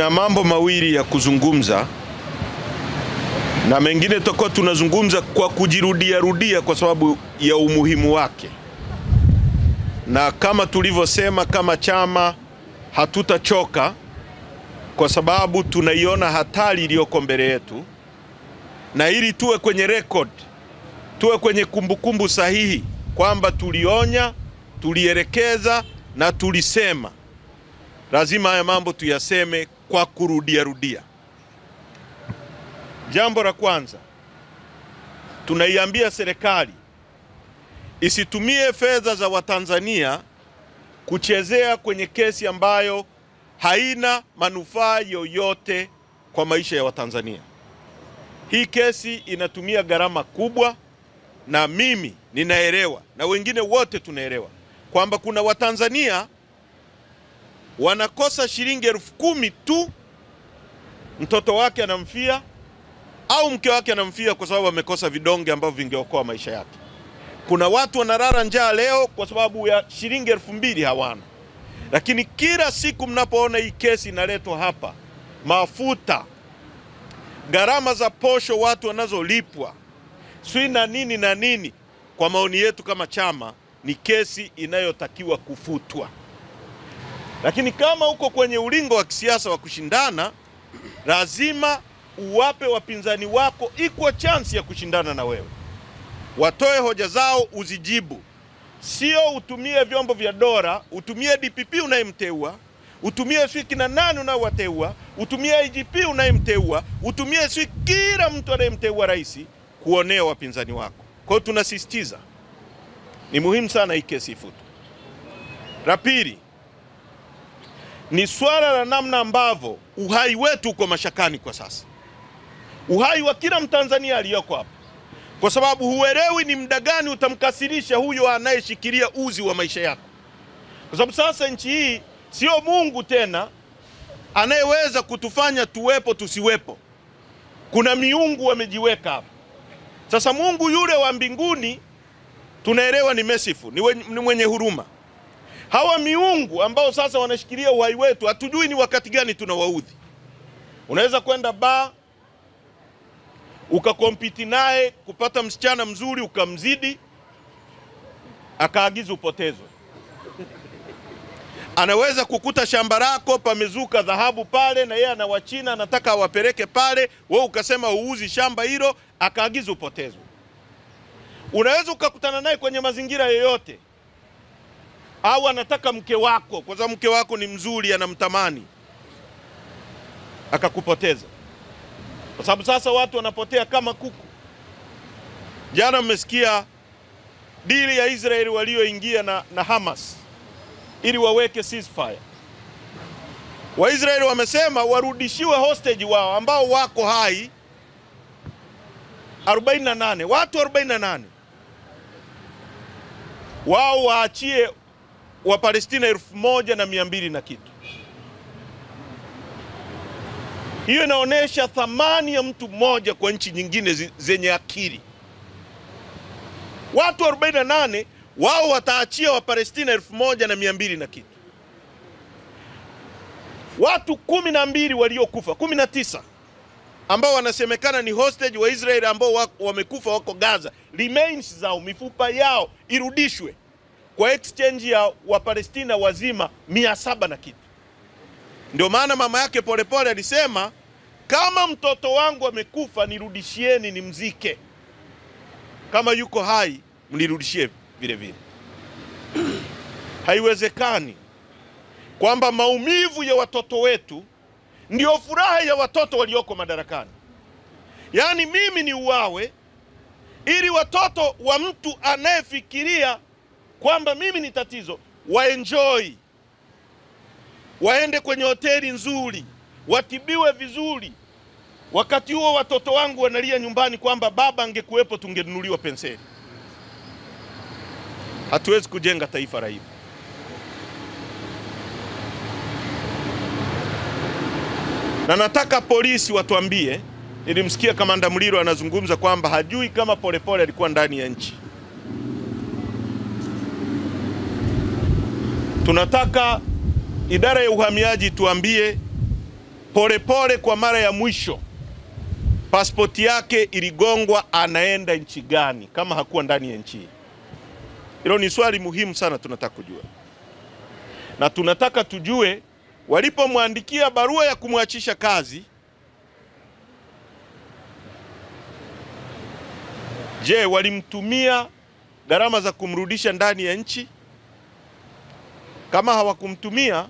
Nina mambo mawili ya kuzungumza, na mengine tutakuwa tunazungumza kwa kujirudia kwa sababu ya umuhimu wake. Na kama tulivyosema, kama chama hatutachoka kwa sababu tunaiona hatari iliyoko mbele yetu, na ili tuwe kwenye record, tuwe kwenye kumbukumbu sahihi kwamba tulionya, tulielekeza na tulisema, lazima haya mambo tuyaseme kwa kurudia. Jambo la kwanza, tunaiambia serikali isitumie fedha za Watanzania kuchezea kwenye kesi ambayo haina manufaa yoyote kwa maisha ya Watanzania. Hii kesi inatumia gharama kubwa, na mimi ninaelewa na wengine wote tunaelewa kwamba kuna Watanzania wanakosa shilingi 10,000 tu, mtoto wake anamfia au mke wake anamfia kwa sababu amekosa vidonge ambavyo vingeokoa maisha yake. Kuna watu wanalala njaa leo kwa sababu ya shilingi 2,000 hawana. Lakini kila siku mnapoona hii kesi inaletwa hapa, mafuta, gharama za posho watu wanazolipwa, sui na nini, kwa maoni yetu kama chama ni kesi inayotakiwa kufutwa. Lakini kama uko kwenye ulingo wa kisiasa wa kushindana, lazima uwape wapinzani wako equal chance ya kushindana na wewe. Watoe hoja zao, uzijibu. Sio utumie vyombo vya dola, utumie DPP unayemteua, utumie swiki na nani unaowateua, utumie IGP unayemteua, utumie swiki kila mtu anayemteua rais kuonea wapinzani wako. Kwa hiyo tunasisitiza, ni muhimu sana hii kesi ifutwe. La pili, ni swala la namna ambavyo uhai wetu uko mashakani kwa sasa. Uhai wa kila Mtanzania aliyoko hapa. Kwa sababu huelewi ni muda gani utamkasirisha huyo anayeshikilia uzi wa maisha yako. Kwa sababu sasa nchi hii sio Mungu tena anayeweza kutufanya tuwepo tusiwepo. Kuna miungu wamejiweka hapa. Sasa Mungu yule wa mbinguni tunaelewa ni merciful, ni mwenye huruma. Hawa miungu ambao sasa wanashikilia uhai wetu, hatujui ni wakati gani tunawaudhi. Unaweza kwenda bar ukakompiti naye kupata msichana mzuri, ukamzidi, akaagiza upotezwe. Anaweza kukuta shamba lako pamezuka dhahabu pale, na yeye ana Wachina anataka awapeleke pale, wewe ukasema uuzi shamba hilo, akaagiza upotezwe. Unaweza ukakutana naye kwenye mazingira yoyote, au anataka mke wako kwa sababu mke wako ni mzuri, anamtamani, akakupoteza. Kwa sababu sasa watu wanapotea kama kuku. Jana mmesikia dili ya Israeli walioingia na Hamas ili waweke ceasefire. Waisraeli wamesema warudishiwe hostage wao ambao wako hai 48, watu 48. Wao waachie wa Palestina 1,200 na kitu. Hiyo inaonesha thamani ya mtu mmoja kwa nchi nyingine zenye akili. Watu 48 wao wataachia wa Palestina 1,200 na kitu. Watu 12 waliokufa, 19 ambao wanasemekana ni hostage wa Israeli ambao wamekufa wako Gaza, remains zao, mifupa yao irudishwe kwa exchange ya wa Palestina wazima 700 na kitu. Ndio maana mama yake Polepole alisema, kama mtoto wangu amekufa nirudishieni nimzike, kama yuko hai mnirudishie vile vile. Haiwezekani kwamba maumivu ya watoto wetu ndio furaha ya watoto walioko madarakani. Yaani mimi ni uwawe ili watoto wa mtu anayefikiria kwamba mimi ni tatizo waenjoy, waende kwenye hoteli nzuri, watibiwe vizuri. Wakati huo watoto wangu wanalia nyumbani kwamba baba angekuwepo tungenunuliwa penseli. Hatuwezi kujenga taifa la hivi. Na nataka polisi watuambie, nilimsikia Kamanda Muliro anazungumza kwamba hajui kama Polepole alikuwa ndani ya nchi. Tunataka idara ya uhamiaji tuambie Polepole kwa mara ya mwisho pasipoti yake iligongwa, anaenda nchi gani kama hakuwa ndani ya nchi? Hilo ni swali muhimu sana tunataka kujua. Na tunataka tujue walipomwandikia barua ya kumwachisha kazi, je, walimtumia gharama za kumrudisha ndani ya nchi? Kama hawakumtumia,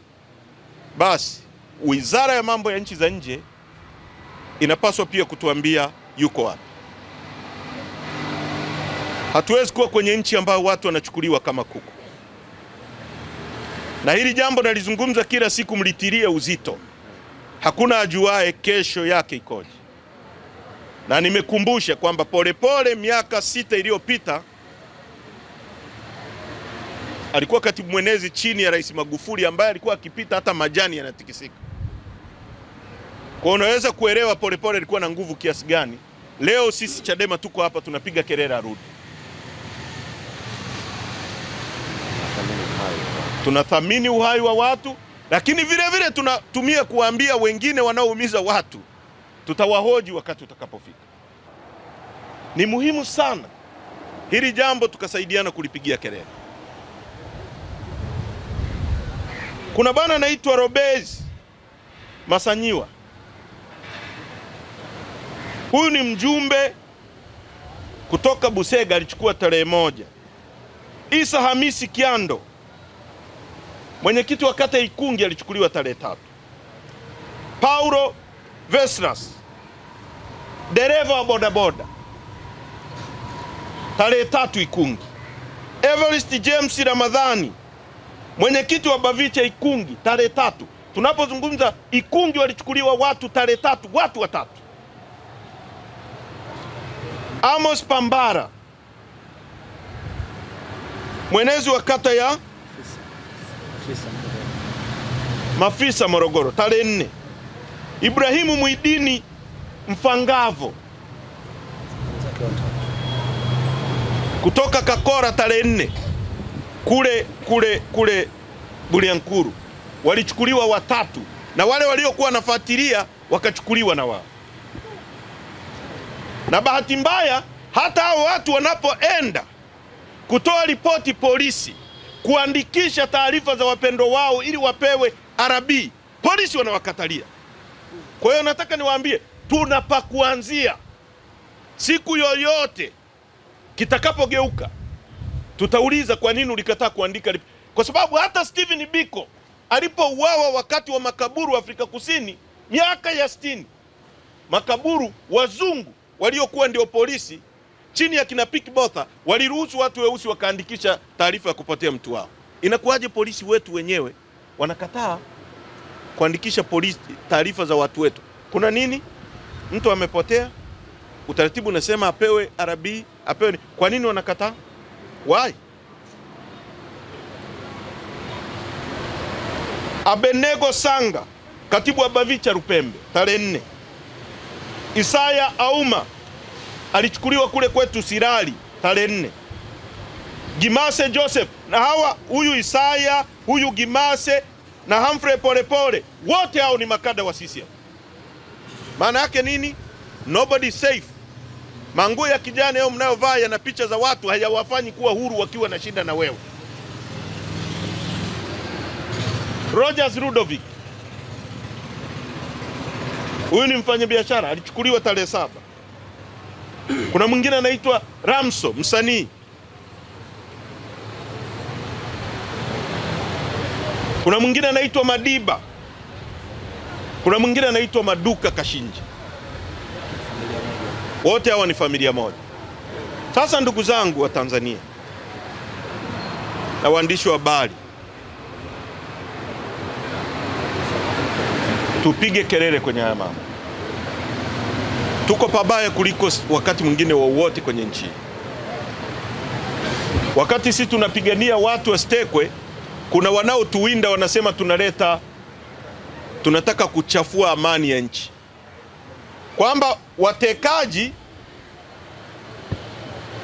basi Wizara ya Mambo ya Nchi za Nje inapaswa pia kutuambia yuko wapi. Hatuwezi kuwa kwenye nchi ambayo watu wanachukuliwa kama kuku. Na hili jambo nalizungumza kila siku, mlitilie uzito. Hakuna ajuae kesho yake ikoje. Na nimekumbusha kwamba Polepole miaka 6 iliyopita alikuwa katibu mwenezi chini ya Rais Magufuli, ambaye alikuwa akipita hata majani yanatikisika. Kwa unaweza kuelewa Polepole alikuwa na nguvu kiasi gani. Leo sisi Chadema tuko hapa tunapiga kelele arudi. Tunathamini uhai wa watu, lakini vile vile tunatumia kuambia wengine wanaoumiza watu, tutawahoji wakati utakapofika. Ni muhimu sana hili jambo tukasaidiana kulipigia kelele. Kuna bana anaitwa Robezi Masanyiwa. Huyu ni mjumbe kutoka Busega, alichukua tarehe 1. Isa Hamisi Kiando, mwenyekiti wa kata Ikungi, alichukuliwa tarehe 3. Paulo Vesras, dereva wa bodaboda, tarehe 3 Ikungi. Evarist James Ramadhani, mwenyekiti wa Bavicha Ikungi, tarehe 3. Tunapozungumza Ikungi walichukuliwa watu tarehe 3, watu watatu. Amos Pambara, mwenezi wa kata ya Mafisa Morogoro, tarehe 4. Ibrahimu Muidini Mfangavo kutoka Kakora, tarehe 4. Kule Bulyanhulu walichukuliwa watatu, na wale waliokuwa wanafuatilia wakachukuliwa na wao. Na bahati mbaya, hata hao watu wanapoenda kutoa ripoti polisi, kuandikisha taarifa za wapendo wao ili wapewe RB, polisi wanawakatalia. Kwa hiyo nataka niwaambie, tunapakuanzia. Siku yoyote kitakapogeuka, tutauliza kwa nini ulikataa kuandika. Kwa sababu hata Steven Biko alipouawa wakati wa makaburu Afrika Kusini miaka ya 60, makaburu wazungu waliokuwa ndio polisi chini ya kina Piki Botha waliruhusu watu weusi wakaandikisha taarifa ya kupotea mtu wao. Inakuwaje polisi wetu wenyewe wanakataa kuandikisha polisi taarifa za watu wetu? Kuna nini? Mtu amepotea, utaratibu unasema apewe RB, apewe. Kwa nini wanakataa? Why? Abenego Sanga, katibu wa Bavicha Rupembe, tarehe 4. Isaya Auma alichukuliwa kule kwetu Sirali, tarehe 4. Gimase Joseph, na hawa, huyu Isaya, huyu Gimase na Humphrey Polepole, wote hao ni makada wa CCM. Maana yake nini? Nobody safe. Manguo ya kijani yao mnayovaa yana picha za watu, hayawafanyi kuwa huru wakiwa na shida na wewe. Rogers Ludovic, huyu ni mfanyabiashara, alichukuliwa tarehe 7. Kuna mwingine anaitwa Ramso, msanii. Kuna mwingine anaitwa Madiba. Kuna mwingine anaitwa Maduka Kashinji. Wote hawa ni familia moja. Sasa ndugu zangu wa Tanzania na waandishi wa habari, tupige kelele kwenye haya mambo. Tuko pabaya kuliko wakati mwingine wowote kwenye nchi. Wakati sisi tunapigania watu wasitekwe, kuna wanaotuwinda wanasema tunataka kuchafua amani ya nchi, kwamba watekaji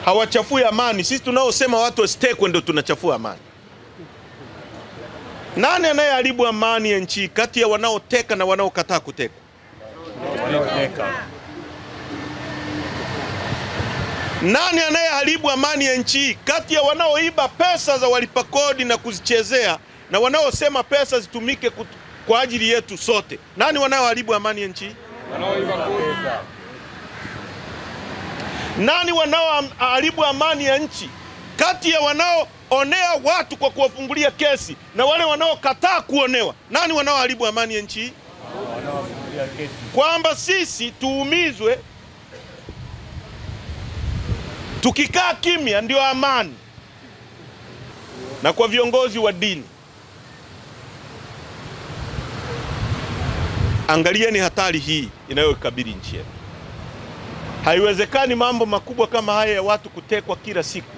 hawachafui amani. Sisi tunaosema watu wasitekwe ndio tunachafua amani. Nani anayeharibu amani ya nchi kati ya wanaoteka na wanaokataa kuteka? Wanaoteka. Nani anayeharibu amani ya nchi kati ya wanaoiba pesa za walipa kodi na kuzichezea na wanaosema pesa zitumike kwa ajili yetu sote? Nani wanaoharibu amani ya nchi? Wanaoiba pesa. Nani wanaoharibu amani ya nchi kati ya wanaoonea watu kwa kuwafungulia kesi na wale wanaokataa kuonewa? Nani wanaoharibu amani ya nchi? Wanaofungulia kesi. Kwamba sisi tuumizwe, tukikaa kimya ndio amani. Na kwa viongozi wa dini, angalieni hatari hii inayokabili nchi yetu. Haiwezekani mambo makubwa kama haya ya watu kutekwa kila siku.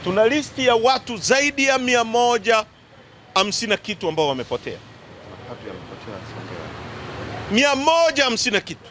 Tuna listi ya watu zaidi ya 150 kitu ambao wamepotea. 150 kitu.